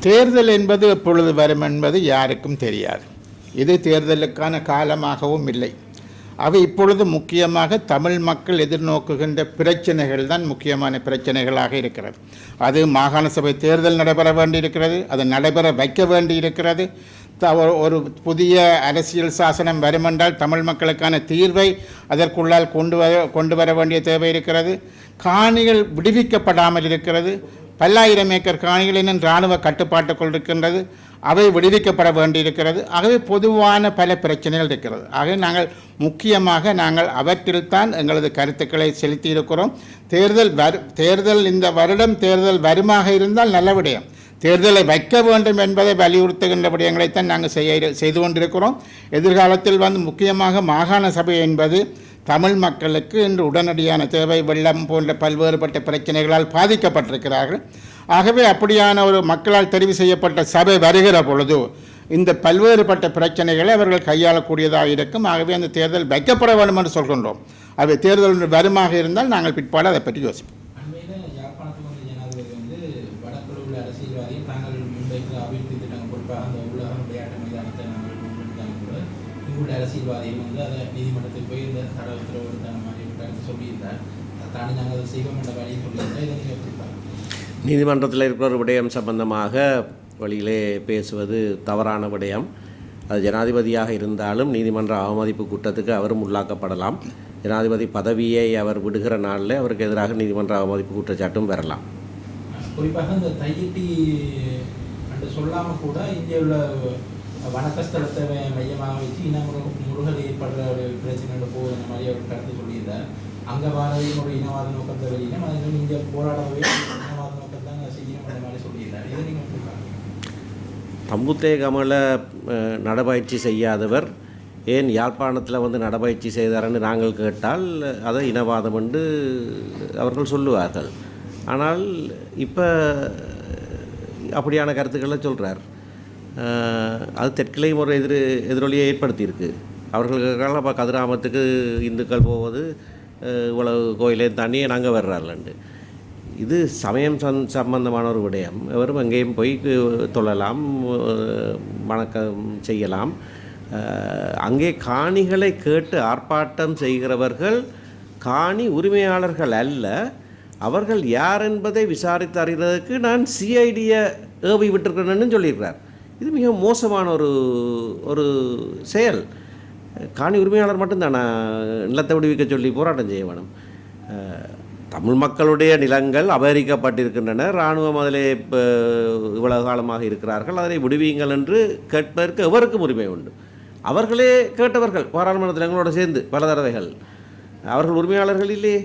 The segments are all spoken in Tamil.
தேர்தல் என்பது எப்பொழுது வரும் என்பது யாருக்கும் தெரியாது. இது தேர்தலுக்கான காலமாகவும் இல்லை. அவை இப்பொழுது முக்கியமாக தமிழ் மக்கள் எதிர்நோக்குகின்ற பிரச்சனைகள் தான் முக்கியமான பிரச்சனைகளாக இருக்கிறது. அது மாகாண சபை தேர்தல் நடைபெற வேண்டியிருக்கிறது, அது நடைபெற வைக்க வேண்டியிருக்கிறது. ஒரு புதிய அரசியல் சாசனம் வருமென்றால் தமிழ் மக்களுக்கான தீர்வை அதற்குள்ளால் கொண்டு வர வேண்டிய தேவை இருக்கிறது. காணிகள் விடுவிக்கப்படாமல் இருக்கிறது. பல்லாயிரம் ஏக்கர் காணிகள் இன்னும் இராணுவ கட்டுப்பாட்டுக்குள் இருக்கின்றது, அவை விடுவிக்கப்பட வேண்டியிருக்கிறது. ஆகவே பொதுவான பல பிரச்சனைகள் இருக்கிறது. ஆகவே நாங்கள் அவற்றில்தான் எங்களது கருத்துக்களை செலுத்தியிருக்கிறோம். தேர்தல் இந்த வருடம் தேர்தல் வருமாக இருந்தால் நல்ல விடயம். தேர்தலை வைக்க வேண்டும் என்பதை வலியுறுத்துகின்ற விடயங்களைத்தான் நாங்கள் செய்து கொண்டிருக்கிறோம். எதிர்காலத்தில் முக்கியமாக மாகாண சபை என்பது தமிழ் மக்களுக்கு இன்று உடனடியான தேவை. வெள்ளம் போன்ற பல்வேறுபட்ட பிரச்சனைகளால் பாதிக்கப்பட்டிருக்கிறார்கள். ஆகவே அப்படியான ஒரு மக்களால் தெரிவு செய்யப்பட்ட சபை வருகிற பொழுது இந்த பல்வேறுபட்ட பிரச்சனைகளை அவர்கள் கையாளக்கூடியதாக இருக்கும். ஆகவே அந்த தேர்தல் வைக்கப்பட வேண்டும் என்று சொல்கின்றோம். அவை தேர்தல் வருமாக இருந்தால் நாங்கள் பிற்பாடு அதை பற்றி யோசிப்போம். அரசியல்வாதிகள் அதை நீதிமன்றத்தில் போய் இந்த தடை உத்தரவு எடுத்த மாதிரி கருத்து சொல்லியிருந்தார். அதை தாண்டி நாங்கள் அதை செய்வோம் என்ற வழியை சொல்லியிருந்தால் இதை நீங்கள் எப்படி பார்க்க? நீதிமன்றத்தில் இருக்கிற ஒரு விடயம் சம்பந்தமாக வழியிலே பேசுவது தவறான விடயம். அது ஜனாதிபதியாக இருந்தாலும் நீதிமன்ற அவமதிப்பு குற்றத்துக்கு அவரும் உள்ளாக்கப்படலாம். ஜனாதிபதி பதவியை அவர் விடுகிற நாளில் அவருக்கு எதிராக நீதிமன்ற அவமதிப்பு குற்றச்சாட்டும் வரலாம். குறிப்பாக இந்த தையிட்டி என்று சொல்லாமல் கூட இங்கே உள்ள வணக்கஸ்தலத்தை மையமாக வச்சு முருகல் ஏற்படுற ஒரு பிரச்சனை போகுது அந்த மாதிரி அவர் கருத்து சொல்லியிருந்தார். அங்கே வாரதையும் ஒரு இனவாத நோக்கத்தை வெளியிலும் அது இங்கே போராடவே இனவாத நோக்கம் தான் செய்யணும் அந்த மாதிரி சொல்லியிருந்தார். இதை நீங்கள் எப்படி பார்க்கணும்? தம்புத்தே கமல நடப்பயிற்சி செய்யாதவர் ஏன் யாழ்ப்பாணத்தில் நடப்பயிற்சி செய்தார்ன்னு நாங்கள் கேட்டால் அதை இனவாதம் என்று அவர்கள் சொல்லுவார்கள். ஆனால் இப்போ அப்படியான கருத்துக்களை சொல்கிறார். அது தெற்கிலையும் ஒரு எதிரொலியை ஏற்படுத்தியிருக்கு. அவர்களுக்காக இப்போ கதிராமத்துக்கு இந்துக்கள் போவது இவ்வளவு கோயிலையும் தாண்டி நாங்கள் வர்றாருலண்டு. இது சமயம் சம்பந்தமான ஒரு விடயம். எவரும் எங்கேயும் போய் தொழலாம், வணக்கம் செய்யலாம். அங்கே காணிகளை கேட்டு ஆர்ப்பாட்டம் செய்கிறவர்கள் காணி உரிமையாளர்கள் அல்ல. அவர்கள் யார் என்பதை விசாரித்து அறிகிறதுக்கு நான் சிஐடியை ஏவி விட்டுருக்கிறேன்னு சொல்லியிருக்கிறார். இது மிக மோசமான ஒரு செயல். காணி உரிமையாளர் மட்டும்தானே நிலத்தை விடுவிக்க சொல்லி போராட்டம் செய்ய வேணும். தமிழ் மக்களுடைய நிலங்கள் அபகரிக்கப்பட்டிருக்கின்றன. இராணுவம் அதிலே இவ்வளவு காலமாக இருக்கிறார்கள், அதனை விடுவியுங்கள் என்று கேட்பதற்கு எவருக்கும் உரிமை உண்டு. அவர்களே கேட்டவர்கள் பாராளுமன்றத்தில் எங்களோட சேர்ந்து பல தடவைகள். அவர்கள் உரிமையாளர்கள் இல்லையே.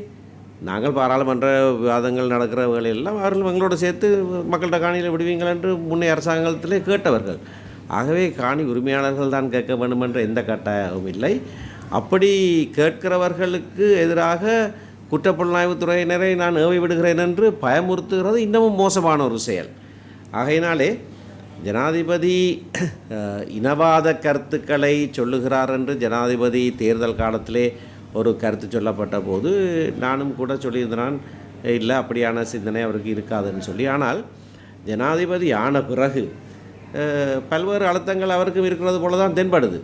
நாங்கள் பாராளுமன்ற விவாதங்கள் நடக்கிற வேலையெல்லாம் அவர்கள் எங்களோட சேர்த்து மக்கள்கிட்ட காணியில் விடுவீங்கள் என்று முன்னே அரசாங்கத்திலே கேட்டவர்கள். ஆகவே காணி உரிமையாளர்கள் தான் கேட்க வேண்டும் என்ற எந்த கட்டாயமும் இல்லை. அப்படி கேட்கிறவர்களுக்கு எதிராக குற்றப்புலனாய்வுத்துறையினரை நான் ஏவி விடுகிறேன் என்று பயமுறுத்துகிறது இன்னமும் மோசமான ஒரு செயல். ஆகையினாலே ஜனாதிபதி இனவாத கருத்துக்களை சொல்லுகிறார் என்று ஜனாதிபதி தேர்தல் காலத்திலே ஒரு கருத்து சொல்லப்பட்ட போது நானும் கூட சொல்லியிருந்தான், இல்லை அப்படியான சிந்தனை அவருக்கு இருக்காதுன்னு சொல்லி. ஆனால் ஜனாதிபதி ஆன பிறகு பல்வேறு அழுத்தங்கள் அவருக்கும் இருக்கிறது போல தான் தென்படுது.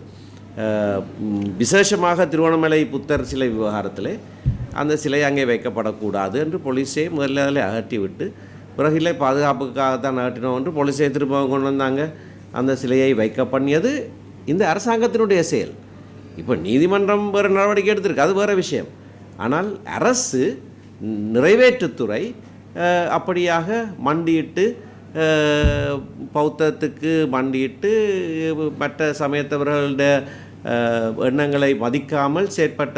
விசேஷமாக திருவண்ணாமலை புத்தர் சிலை விவகாரத்தில் அந்த சிலை அங்கே வைக்கப்படக்கூடாது என்று போலீஸே முதல்ல அதில் அகற்றிவிட்டு, பிறகு இல்லை பாதுகாப்புக்காகத்தான் அகற்றினோம் என்று போலீஸே திரும்ப கொண்டு வந்தாங்க. அந்த சிலையை வைக்க பண்ணியது இந்த அரசாங்கத்தினுடைய செயல். இப்போ நீதிமன்றம் வேறு நடவடிக்கை எடுத்திருக்கு, அது வேறு விஷயம். ஆனால் அரசு நிறைவேற்றுத்துறை அப்படியாக மண்டியிட்டு பௌத்தத்துக்கு மண்டியிட்டு மற்ற சமயத்தவர்களுடைய எண்ணங்களை மதிக்காமல் செயற்பட்ட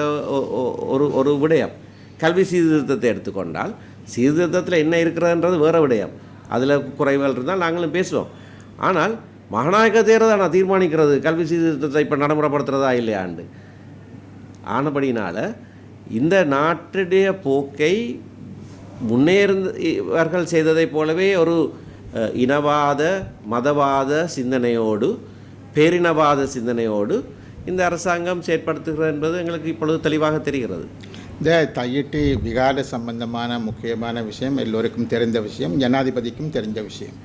ஒரு விடயம். கல்வி சீர்திருத்தத்தை எடுத்துக்கொண்டால் சீர்திருத்தத்தில் என்ன இருக்கிறதுன்றது வேறு விடயம். அதில் குறைவுகள் இருந்தால் நாங்களும் பேசுவோம். ஆனால் மகாநாயக தேர்தல் நான் தீர்மானிக்கிறது கல்வி சீர்திருத்தத்தை இப்போ நடைமுறைப்படுத்துகிறதா இல்லையாண்டு. ஆனபடினால் இந்த நாட்டுடைய போக்கை முன்னேறவர்கள் செய்ததைப் போலவே ஒரு இனவாத மதவாத சிந்தனையோடு பேரினவாத சிந்தனையோடு இந்த அரசாங்கம் செயற்படுத்துகிறது என்பது எங்களுக்கு இப்பொழுது தெளிவாக தெரிகிறது. இந்த தையிட்டி விகார சம்பந்தமான முக்கியமான விஷயம் எல்லோருக்கும் தெரிந்த விஷயம், ஜனாதிபதிக்கும் தெரிந்த விஷயம்.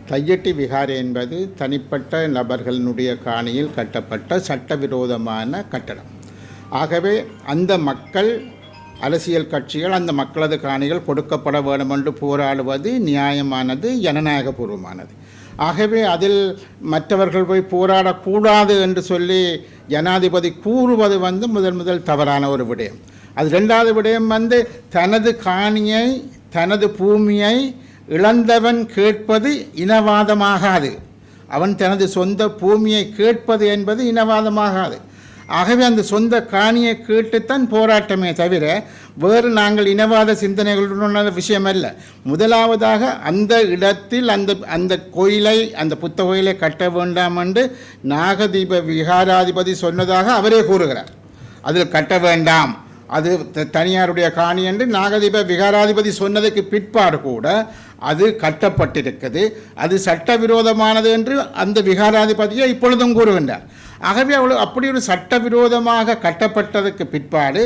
தையிட்டி விகாரை என்பது தனிப்பட்ட நபர்களுடைய காணியில் கட்டப்பட்ட சட்டவிரோதமான கட்டடம். ஆகவே அந்த மக்கள், அரசியல் கட்சிகள் அந்த மக்களது காணிகள் கொடுக்கப்பட வேண்டும் என்று போராடுவது நியாயமானது, ஜனநாயகபூர்வமானது. ஆகவே அதில் மற்றவர்கள் போய் போராடக்கூடாது என்று சொல்லி ஜனாதிபதி கூறுவது முதல் தவறான ஒரு விடயம். அது ரெண்டாவது விடயம் தனது காணியை, தனது பூமியை இழந்தவன் கேட்பது இனவாதமாகாது. அவன் தனது சொந்த பூமியை கேட்பது என்பது இனவாதமாகாது. ஆகவே அந்த சொந்த காணியை கேட்டுத்தான் போராட்டமே தவிர வேறு நாங்கள் இனவாத சிந்தனைகளுடன் விஷயம் அல்ல. முதலாவதாக அந்த இடத்தில் அந்த கோயிலை, அந்த புத்த கோயிலை கட்ட வேண்டாம் என்று நாகதீப விகாராதிபதி சொன்னதாக அவரே கூறுகிறார். அதில் கட்ட வேண்டாம், அது தனியாருடைய காணி என்று நாகதீப விகாராதிபதி சொன்னதுக்கு பிற்பாடு கூட அது கட்டப்பட்டிருக்குது, அது சட்டவிரோதமானது என்று அந்த விகாராதிபதியை இப்பொழுதும் கூறுகின்றார். ஆகவே அப்படி ஒரு சட்டவிரோதமாக கட்டப்பட்டதுக்கு பிற்பாடு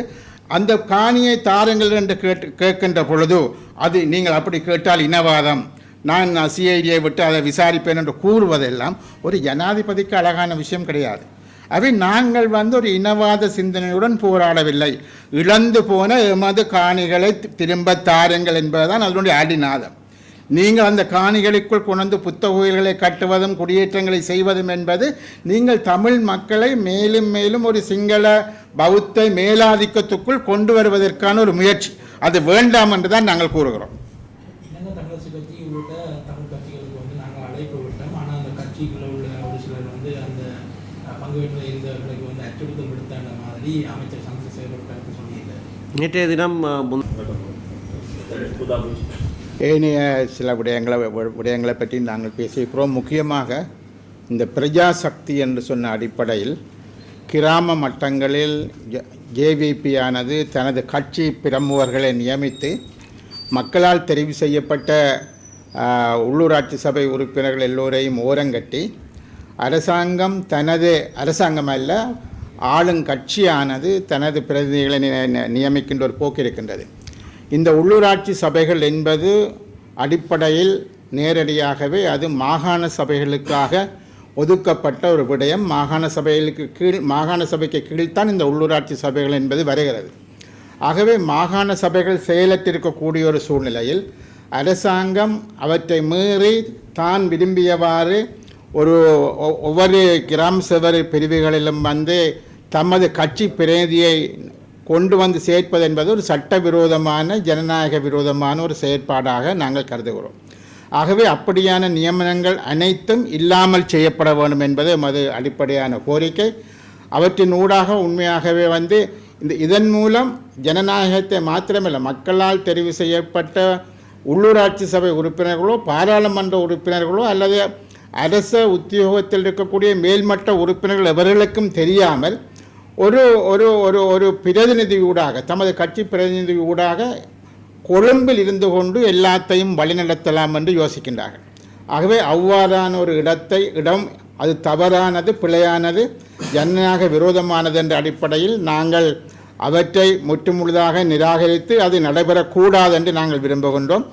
அந்த காணியை தாருங்கள் என்று கேட்கின்ற பொழுது அது நீங்கள் அப்படி கேட்டால் இனவாதம், நான் சிஐடியை விட்டு அதை விசாரிப்பேன் என்று கூறுவதெல்லாம் ஒரு ஜனாதிபதிக்கு அழகான விஷயம் கிடையாது. அவை நாங்கள் ஒரு இனவாத சிந்தனையுடன் போராடவில்லை. இழந்து போன எமது காணிகளை திரும்ப தாருங்கள் என்பதுதான் அதனுடைய அடிநாதம். நீங்கள் அந்த காணிகளுக்குள் கொண்டு புத்த கோயில்களை கட்டுவதும் குடியேற்றங்களை செய்வதும் என்பது நீங்கள் தமிழ் மக்களை மேலும் மேலும் ஒரு சிங்கள பௌத்த மேலாதிக்கத்துக்குள் கொண்டு வருவதற்கான ஒரு முயற்சி. அது வேண்டாம் என்று தான் நாங்கள் கூறுகிறோம். தமிழரசு கட்சி உள்ளிட்ட தமிழ் கட்சிகளுக்கு நாங்கள் அழைப்பு விட்டோம். ஆனால் அந்த கட்சிக்குள்ள உள்ள ஒரு சிலர் அந்த பங்குகளில் இருந்தவர்களுக்கு அச்சுறுத்தல் விடுத்த மாதிரி அமைச்சர் சந்திரசேகர் கருத்து சொல்லியிருந்தார். நேற்றைய தினம் ஏனைய சில விடயங்களை பற்றி நாங்கள் பேசியிருக்கிறோம். முக்கியமாக இந்த பிரஜாசக்தி என்று சொன்ன அடிப்படையில் கிராம மட்டங்களில் ஜேவிபியானது தனது கட்சி பிரமுகர்களை நியமித்து மக்களால் தெரிவு செய்யப்பட்ட உள்ளூராட்சி சபை உறுப்பினர்கள் எல்லோரையும் ஓரங்கட்டி அரசாங்கம் அல்ல, ஆளுங்கட்சியானது தனது பிரதிநிதிகளை நியமிக்கின்ற ஒரு போக்கு இருக்கின்றது. இந்த உள்ளூராட்சி சபைகள் என்பது அடிப்படையில் நேரடியாகவே அது மாகாண சபைகளுக்காக ஒதுக்கப்பட்ட ஒரு விடயம். மாகாண சபைக்கு கீழ்த்தான் இந்த உள்ளூராட்சி சபைகள் என்பது வருகிறது. ஆகவே மாகாண சபைகள் செயலற்றிருக்கக்கூடிய ஒரு சூழ்நிலையில் அரசாங்கம் அவற்றை மீறி தான் விரும்பியவாறு ஒவ்வொரு கிராம சபை பிரிவுகளிலும் தமது கட்சி பிரதிநிதியை கொண்டு சேர்ப்பது என்பது ஒரு சட்டவிரோதமான, ஜனநாயக விரோதமான ஒரு செயற்பாடாக நாங்கள் கருதுகிறோம். ஆகவே அப்படியான நியமனங்கள் அனைத்தும் இல்லாமல் செய்யப்பட வேண்டும் என்பது எமது அடிப்படையான கோரிக்கை. அவற்றின் ஊடாக உண்மையாகவே இதன் மூலம் ஜனநாயகத்தை மாத்திரமல்ல, மக்களால் தெரிவு செய்யப்பட்ட உள்ளூராட்சி சபை உறுப்பினர்களோ பாராளுமன்ற உறுப்பினர்களோ அல்லது அரச உத்தியோகத்தில் இருக்கக்கூடிய மேல்மட்ட உறுப்பினர்கள் எவர்களுக்கும் தெரியாமல் ஒரு ஒரு ஒரு ஒரு பிரதிநிதியூடாக, தமது கட்சி பிரதிநிதியூடாக கொழும்பில் இருந்து கொண்டு எல்லாத்தையும் வழிநடத்தலாம் என்று யோசிக்கின்றார்கள். ஆகவே அவ்வாறான ஒரு இடம் அது தவறானது, பிழையானது, ஜனநாயக விரோதமானது என்ற அடிப்படையில் நாங்கள் அவற்றை முற்றுமுழுதாக நிராகரித்து அது நடைபெறக்கூடாது என்று நாங்கள் விரும்புகின்றோம்.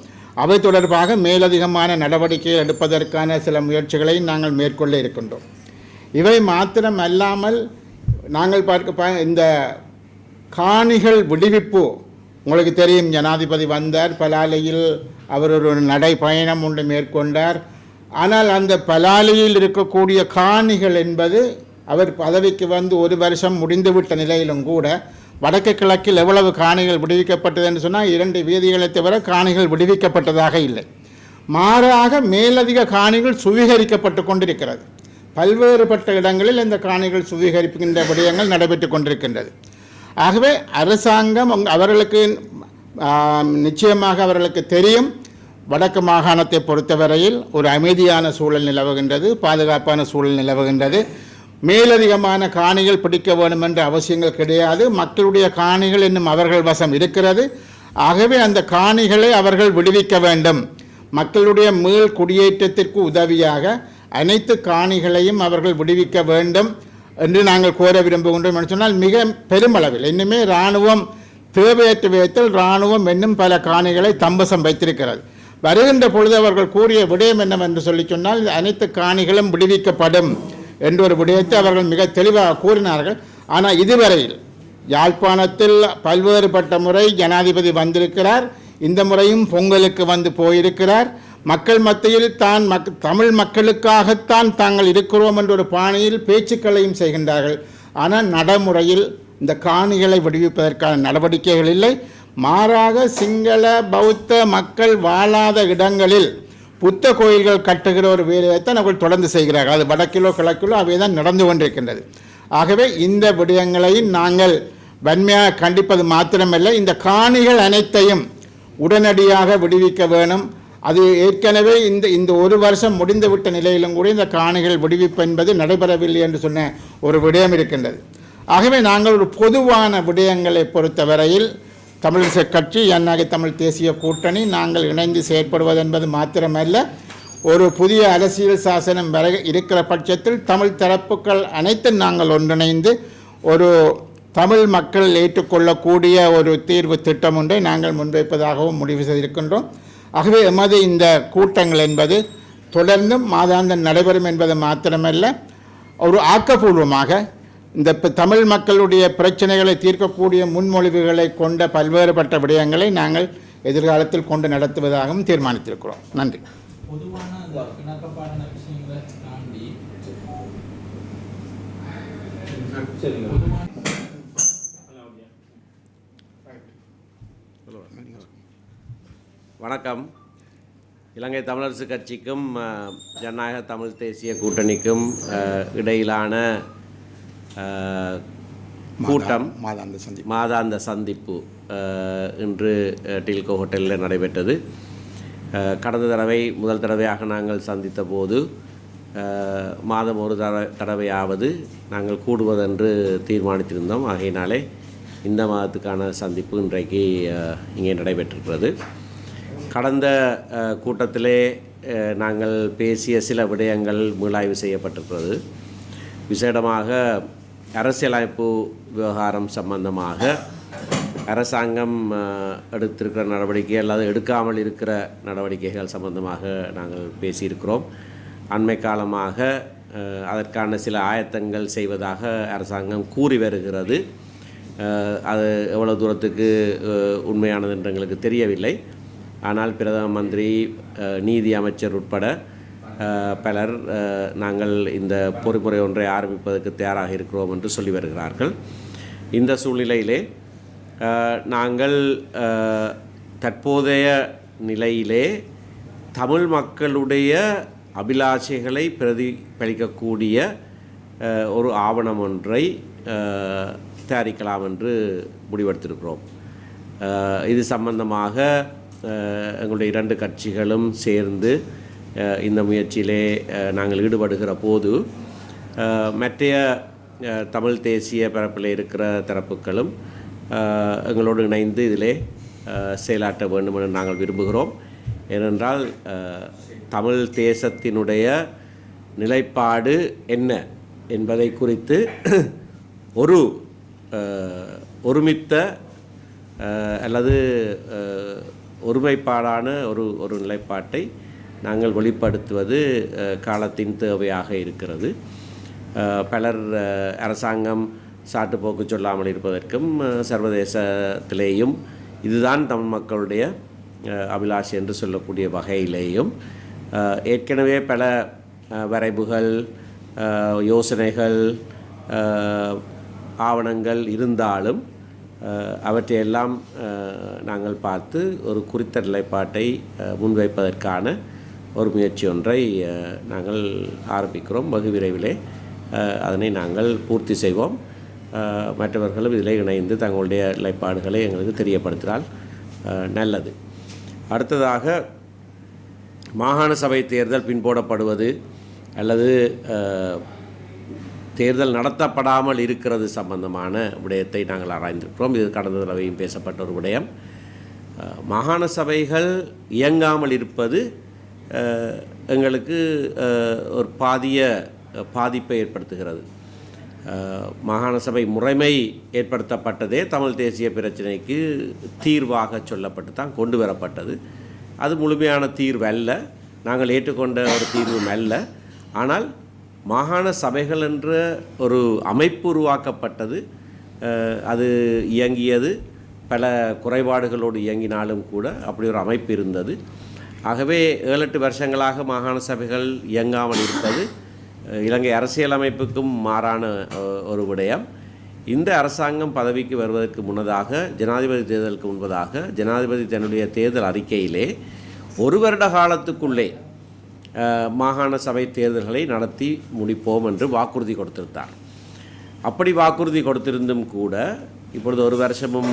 அவை தொடர்பாக மேலதிகமான நடவடிக்கைகள் எடுப்பதற்கான சில முயற்சிகளை நாங்கள் மேற்கொள்ள இருக்கின்றோம். இவை மாத்திரம் அல்லாமல் நாங்கள் இந்த காணிகள் விடுவிப்பு, உங்களுக்கு தெரியும், ஜனாதிபதி வந்தார், பலாலியில் அவர் ஒரு நடைப்பயணம் ஒன்று மேற்கொண்டார். ஆனால் அந்த பலாலியில் இருக்கக்கூடிய காணிகள் என்பது அவர் பதவிக்கு ஒரு வருஷம் முடிந்துவிட்ட நிலையிலும் கூட வடக்கு கிழக்கில் எவ்வளவு காணிகள் விடுவிக்கப்பட்டது என்று சொன்னால் 2 வீதிகளை தவிர காணிகள் விடுவிக்கப்பட்டதாக இல்லை. மாறாக மேலதிக காணிகள் சுவீகரிக்கப்பட்டு கொண்டிருக்கிறது. பல்வேறுபட்ட இடங்களில் இந்த காணிகள் சுவீகரிக்கின்ற விடயங்கள் நடைபெற்று கொண்டிருக்கின்றது. ஆகவே அரசாங்கம் அவர்களுக்கு நிச்சயமாக அவர்களுக்கு தெரியும், வடக்கு மாகாணத்தை பொறுத்தவரையில் ஒரு அமைதியான சூழல் நிலவுகின்றது, பாதுகாப்பான சூழல் நிலவுகின்றது. மேலதிகமான காணிகள் பிடிக்க வேண்டும் என்ற அவசியங்கள் கிடையாது. மக்களுடைய காணிகள் இன்னும் அவர்கள் வசம் இருக்கிறது. ஆகவே அந்த காணிகளை அவர்கள் விடுவிக்க வேண்டும். மக்களுடைய மீள் குடியேற்றத்திற்கு உதவியாக அனைத்து காணிகளையும் அவர்கள் விடுவிக்க வேண்டும் என்று நாங்கள் கோர விரும்புகின்றோம் என்று சொன்னால், மிக பெருமளவில் இன்னுமே இராணுவம் தேவையற்ற விதத்தில் இராணுவம் இன்னும் பல காணிகளை தம்பசம் வைத்திருக்கிறது. வருகின்ற பொழுது அவர்கள் கூறிய விடயம் என்னவென்று சொல்லி சொன்னால் அனைத்து காணிகளும் விடுவிக்கப்படும் என்ற ஒரு விடயத்தை அவர்கள் மிக தெளிவாக கூறினார்கள். ஆனால் இதுவரையில் யாழ்ப்பாணத்தில் பல்வேறுபட்ட முறை ஜனாதிபதி வந்திருக்கிறார். இந்த முறையும் பொங்கலுக்கு வந்து போயிருக்கிறார். மக்கள் மத்தியில் தமிழ் மக்களுக்காகத்தான் தாங்கள் இருக்கிறோம் என்ற ஒரு பாணியில் பேச்சுக்களையும் செய்கின்றார்கள். ஆனால் நடைமுறையில் இந்த காணிகளை விடுவிப்பதற்கான நடவடிக்கைகள் இல்லை. மாறாக சிங்கள பௌத்த மக்கள் வாழாத இடங்களில் புத்த கோயில்கள் கட்டுகிற ஒரு வேலையைத்தான் அவர்கள் தொடர்ந்து செய்கிறார்கள். அது வடக்கிலோ கிழக்கிலோ அவை தான் நடந்து கொண்டிருக்கின்றது. ஆகவே இந்த விடயங்களை நாங்கள் வன்மையாக கண்டிப்பது மாத்திரமல்ல, இந்த காணிகள் அனைத்தையும் உடனடியாக விடுவிக்க வேணும். அது ஏற்கனவே இந்த ஒரு வருஷம் முடிந்துவிட்ட நிலையிலும் கூட இந்த காணிகள் விடுவிப்பு என்பது நடைபெறவில்லை என்று சொன்ன ஒரு விடயம் இருக்கின்றது. ஆகவே நாங்கள் ஒரு பொதுவான விடயங்களை பொறுத்தவரையில் தமிழிசை கட்சி என்ஆகி தமிழ் தேசிய கூட்டணி நாங்கள் இணைந்து செயற்படுவது என்பது மாத்திரமல்ல, ஒரு புதிய அரசியல் சாசனம் வர இருக்கிற பட்சத்தில் தமிழ் தரப்புகள் அனைத்தும் நாங்கள் ஒன்றிணைந்து ஒரு தமிழ் மக்கள் ஏற்றுக்கொள்ளக்கூடிய ஒரு தீர்வு திட்டம் ஒன்றை நாங்கள் முன்வைப்பதாகவும் முடிவு செய்திருக்கின்றோம். ஆகவே எமது இந்த கூட்டங்கள் என்பது தொடர்ந்தும் மாதாந்தம் நடைபெறும் என்பது மாத்திரமல்ல, ஒரு ஆக்கப்பூர்வமாக இந்த தமிழ் மக்களுடைய பிரச்சனைகளை தீர்க்கக்கூடிய முன்மொழிவுகளை கொண்ட பல்வேறுபட்ட விடயங்களை நாங்கள் எதிர்காலத்தில் கொண்டு நடத்துவதாகவும் தீர்மானித்திருக்கிறோம். நன்றி. பொதுவான அந்த இணக்கப்பாடான விஷயங்களை தாண்டி வணக்கம். இலங்கை தமிழரசு கட்சிக்கும் ஜனநாயக தமிழ் தேசிய கூட்டணிக்கும் இடையிலான கூட்டம் மாதாந்த சந்திப்பு இன்று டில்கோ ஹோட்டலில் நடைபெற்றது. கடந்த முதல் தடவையாக நாங்கள் சந்தித்த போது மாதம் ஒரு தடவையாவது நாங்கள் கூடுவதென்று தீர்மானித்திருந்தோம். ஆகையினாலே இந்த மாதத்துக்கான சந்திப்பு இன்றைக்கு இங்கே நடைபெற்றிருக்கிறது. கடந்த கூட்டத்திலே நாங்கள் பேசிய சில விடயங்கள் மீளாய்வு செய்யப்பட்டிருக்கிறது. விசேடமாக அரசியலமைப்பு விவகாரம் சம்பந்தமாக அரசாங்கம் எடுத்திருக்கிற நடவடிக்கை அல்லது எடுக்காமல் இருக்கிற நடவடிக்கைகள் சம்பந்தமாக நாங்கள் பேசியிருக்கிறோம். அண்மை காலமாக அதற்கான சில ஆயத்தங்கள் செய்வதாக அரசாங்கம் கூறி வருகிறது. அது எவ்வளோ தூரத்துக்கு உண்மையானது என்று எங்களுக்கு தெரியவில்லை. ஆனால் பிரதம மந்திரி, நீதி அமைச்சர் உட்பட பலர் நாங்கள் இந்த பொறிமுறை ஒன்றை ஆரம்பிப்பதற்கு தயாராக இருக்கிறோம் என்று சொல்லி வருகிறார்கள். இந்த சூழ்நிலையிலே நாங்கள் தற்போதைய நிலையிலே தமிழ் மக்களுடைய அபிலாஷைகளை பிரதிபலிக்கக்கூடிய ஒரு ஆவணம் ஒன்றை தயாரிக்கலாம் என்று முடிவெடுத்திருக்கிறோம். இது சம்பந்தமாக எங்களுடைய 2 கட்சிகளும் சேர்ந்து இந்த முயற்சியிலே நாங்கள் ஈடுபடுகிற போது மற்றைய தமிழ் தேசிய பரப்பில் இருக்கிற தரப்புகளும் எங்களோடு இணைந்து இதிலே செயலாற்ற வேண்டும் என நாங்கள் விரும்புகிறோம். ஏனென்றால் தமிழ் தேசத்தினுடைய நிலைப்பாடு என்ன என்பதை குறித்து ஒரு ஒருமித்த அல்லது ஒருமைப்பாடான ஒரு நிலைப்பாட்டை நாங்கள் வெளிப்படுத்துவது காலத்தின் தேவையாக இருக்கிறது. பலர் அரசாங்கம் சாட்டுப்போக்கு சொல்லாமல் இருப்பதற்கும் சர்வதேசத்திலேயும் இதுதான் தமிழ் மக்களுடைய அபிலாஷை என்று சொல்லக்கூடிய வகையிலேயும் ஏற்கனவே பல வரைவுகள், யோசனைகள், ஆவணங்கள் இருந்தாலும் அவற்றையெல்லாம் நாங்கள் பார்த்து ஒரு குறித்த நிலைப்பாட்டை முன்வைப்பதற்கான ஒரு முயற்சி ஒன்றை நாங்கள் ஆரம்பிக்கிறோம். வெகு விரைவிலே அதனை நாங்கள் பூர்த்தி செய்வோம். மற்றவர்களும் இதில் இணைந்து தங்களுடைய நிலைப்பாடுகளை எங்களுக்கு தெரியப்படுத்தினால் நல்லது. அடுத்ததாக மாகாண சபை தேர்தல் பின்போடப்படுவது அல்லது தேர்தல் நடத்தப்படாமல் இருக்கிறது சம்பந்தமான விடயத்தை நாங்கள் ஆராய்ந்திருக்கிறோம். இது கடந்த தடவையும் பேசப்பட்ட ஒரு விடயம். மாகாண சபைகள் இயங்காமல் இருப்பது எங்களுக்கு ஒரு பாதிப்பை ஏற்படுத்துகிறது. மாகாண சபை முறைமை ஏற்படுத்தப்பட்டதே தமிழ் தேசிய பிரச்சினைக்கு தீர்வாக சொல்லப்பட்டு தான் கொண்டு வரப்பட்டது. அது முழுமையான தீர்வு அல்ல, நாங்கள் ஏற்றுக்கொண்ட ஒரு தீர்வும் அல்ல. ஆனால் மாகாண சபைகள் என்ற ஒரு அமைப்பு உருவாக்கப்பட்டது. அது இயங்கியது பல குறைபாடுகளோடு இயங்கினாலும் கூட அப்படி ஒரு அமைப்பு இருந்தது. ஆகவே 7-8 வருஷங்களாக மாகாண சபைகள் இயங்காமல் இருப்பது இலங்கை அரசியலமைப்புக்கும் மாறான ஒரு விடயம். இந்த அரசாங்கம் பதவிக்கு வருவதற்கு முன்னதாக, ஜனாதிபதி தேர்தலுக்கு முன்பதாக, ஜனாதிபதி தன்னுடைய தேர்தல் அறிக்கையிலே 1 வருட காலத்துக்குள்ளே மாகாண சபை தேர்தல்களை நடத்தி முடிப்போம் என்று வாக்குறுதி கொடுத்திருந்தார். அப்படி வாக்குறுதி கொடுத்திருந்தும் கூட இப்பொழுது 1 வருஷமும்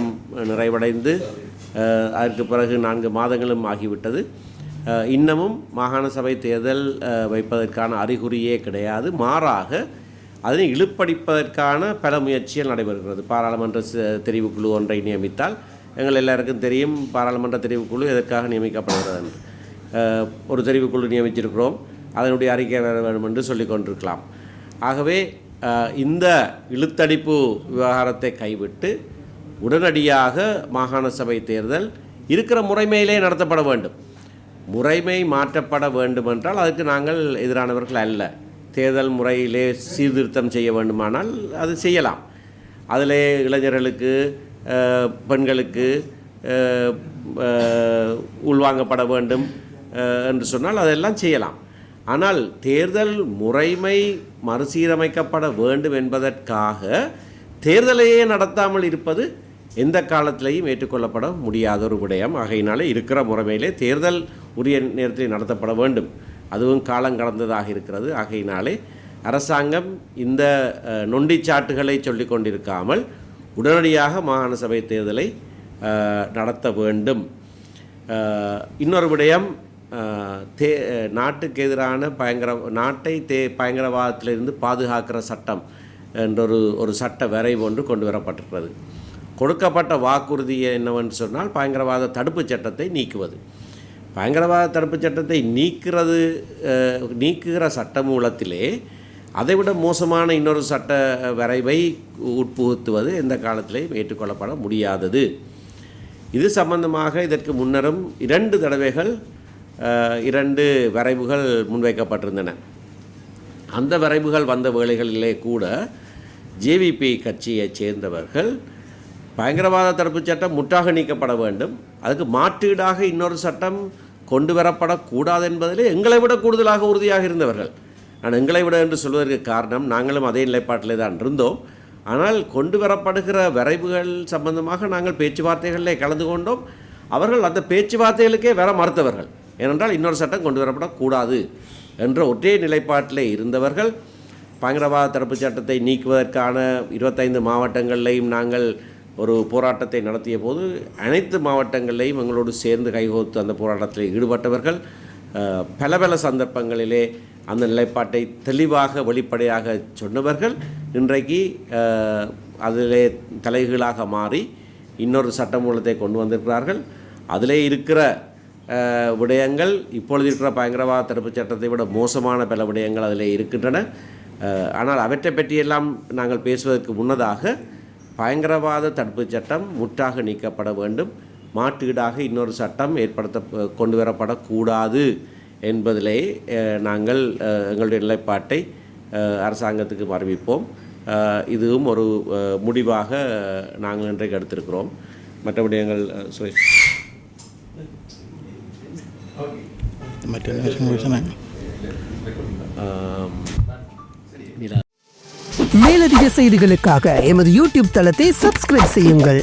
நிறைவடைந்து அதற்கு பிறகு 4 மாதங்களும் ஆகிவிட்டது. இன்னமும் மாகாண சபை தேர்தல் வைப்பதற்கான அறிகுறியே கிடையாது. மாறாக அதனை இழுப்படிப்பதற்கான பல முயற்சிகள் நடைபெறுகிறது. பாராளுமன்ற தெரிவுக்குழு ஒன்றை நியமித்தால் எங்கள் எல்லாருக்கும் தெரியும் பாராளுமன்ற தெரிவுக்குழு எதற்காக நியமிக்கப்படுகிறது என்று. ஒரு தெரிவுக்குழு நியமிச்சிருக்கிறோம், அதனுடைய அறிக்கை வர வேண்டும் என்று சொல்லிக் கொண்டிருக்கலாம். ஆகவே இந்த இழுத்தடிப்பு விவகாரத்தை கைவிட்டு உடனடியாக மாகாண சபை தேர்தல் இருக்கிற முறைமையிலே நடத்தப்பட வேண்டும். முறைமை மாற்றப்பட வேண்டுமென்றால் அதுக்கு நாங்கள் எதிரானவர்கள் அல்ல. தேர்தல் முறையிலே சீர்திருத்தம் செய்ய வேண்டுமானால் அது செய்யலாம். அதிலே இளைஞர்களுக்கு, பெண்களுக்கு உள்வாங்கப்பட வேண்டும் என்று சொன்னால் அதெல்லாம் செய்யலாம். ஆனால் தேர்தல் முறைமை மறுசீரமைக்கப்பட வேண்டும் என்பதற்காக தேர்தலையே நடத்தாமல் இருப்பது எந்த காலத்திலையும் ஏற்றுக்கொள்ளப்பட முடியாத ஒரு விடயம். ஆகையினாலே இருக்கிற முறைமையிலே தேர்தல் உரிய நேரத்தில் நடத்தப்பட வேண்டும். அதுவும் காலம் கடந்ததாக இருக்கிறது. ஆகையினாலே அரசாங்கம் இந்த நொண்டிச்சாட்டுகளை சொல்லிக் கொண்டிருக்காமல் உடனடியாக மாகாண சபை தேர்தலை நடத்த வேண்டும். இன்னொரு விடயம், நாட்டுக்கு எதிரான நாட்டை பயங்கரவாதத்திலிருந்து பாதுகாக்கிற சட்டம் என்ற ஒரு சட்ட வரைவு ஒன்று கொண்டு வரப்பட்டிருக்கிறது. கொடுக்கப்பட்ட வாக்குறுதி என்னவென்று சொன்னால் பயங்கரவாத தடுப்பு சட்டத்தை நீக்குவது. பயங்கரவாத தடுப்பு சட்டத்தை நீக்குகிற சட்டமூலத்திலே அதைவிட மோசமான இன்னொரு சட்ட வரைவை உட்புகுத்துவது எந்த காலத்திலேயும் ஏற்றுக்கொள்ளப்பட முடியாதது. இது சம்பந்தமாக இதற்கு முன்னரும் 2 தடவைகள் 2 வரைவுகள் முன்வைக்கப்பட்டிருந்தன. அந்த வரைவுகள் வந்த வேளைகளிலே கூட ஜேவிபி கட்சியைச் சேர்ந்தவர்கள் பயங்கரவாத தடுப்பு சட்டம் முற்றாக நீக்கப்பட வேண்டும், அதுக்கு மாற்றீடாக இன்னொரு சட்டம் கொண்டு வரப்படக்கூடாது என்பதிலே எங்களை விட கூடுதலாக உறுதியாக இருந்தவர்கள். நான் எங்களை விட என்று சொல்வதற்கு காரணம், நாங்களும் அதே நிலைப்பாட்டிலே தான் இருந்தோம். ஆனால் கொண்டு வரப்படுகிற வரைவுகள் சம்பந்தமாக நாங்கள் பேச்சுவார்த்தைகளிலே கலந்து கொண்டோம். அவர்கள் அந்த பேச்சுவார்த்தைகளுக்கே வர மறுத்தவர்கள். ஏனென்றால் இன்னொரு சட்டம் கொண்டு வரப்படக்கூடாது என்ற ஒற்றை நிலைப்பாட்டிலே இருந்தவர்கள். பயங்கரவாத தடுப்பு சட்டத்தை நீக்குவதற்கான 25 மாவட்டங்களிலையும் நாங்கள் ஒரு போராட்டத்தை நடத்திய போது அனைத்து மாவட்டங்களிலையும் எங்களோடு சேர்ந்து கைகோர்த்து அந்த போராட்டத்தில் ஈடுபட்டவர்கள். பல சந்தர்ப்பங்களிலே அந்த நிலைப்பாட்டை தெளிவாக வெளிப்படையாக சொன்னவர்கள் இன்றைக்கு அதிலே தலைகீழாக மாறி இன்னொரு சட்டமூலத்தை கொண்டு வந்திருக்கிறார்கள். அதிலே இருக்கிற விடயங்கள் இப்பொழுது இருக்கிற பயங்கரவாத தடுப்பு சட்டத்தை விட மோசமான பல விடயங்கள் அதிலே இருக்கின்றன. ஆனால் அவற்றை பற்றியெல்லாம் நாங்கள் பேசுவதற்கு முன்னதாக பயங்கரவாத தடுப்பு சட்டம் முற்றாக நீக்கப்பட வேண்டும், மாற்றீடாக இன்னொரு சட்டம் கொண்டு வரப்படக்கூடாது என்பதிலே நாங்கள் எங்களுடைய நிலைப்பாட்டை அரசாங்கத்துக்கு அறிவிப்போம். இதுவும் ஒரு முடிவாக நாங்கள் இன்றைக்கு எடுத்திருக்கிறோம். மற்றபடி எங்கள் மேலதிக செய்திகளுக்காக எமது யூடியூப் தளத்தை சப்ஸ்கிரைப் செய்யுங்கள்.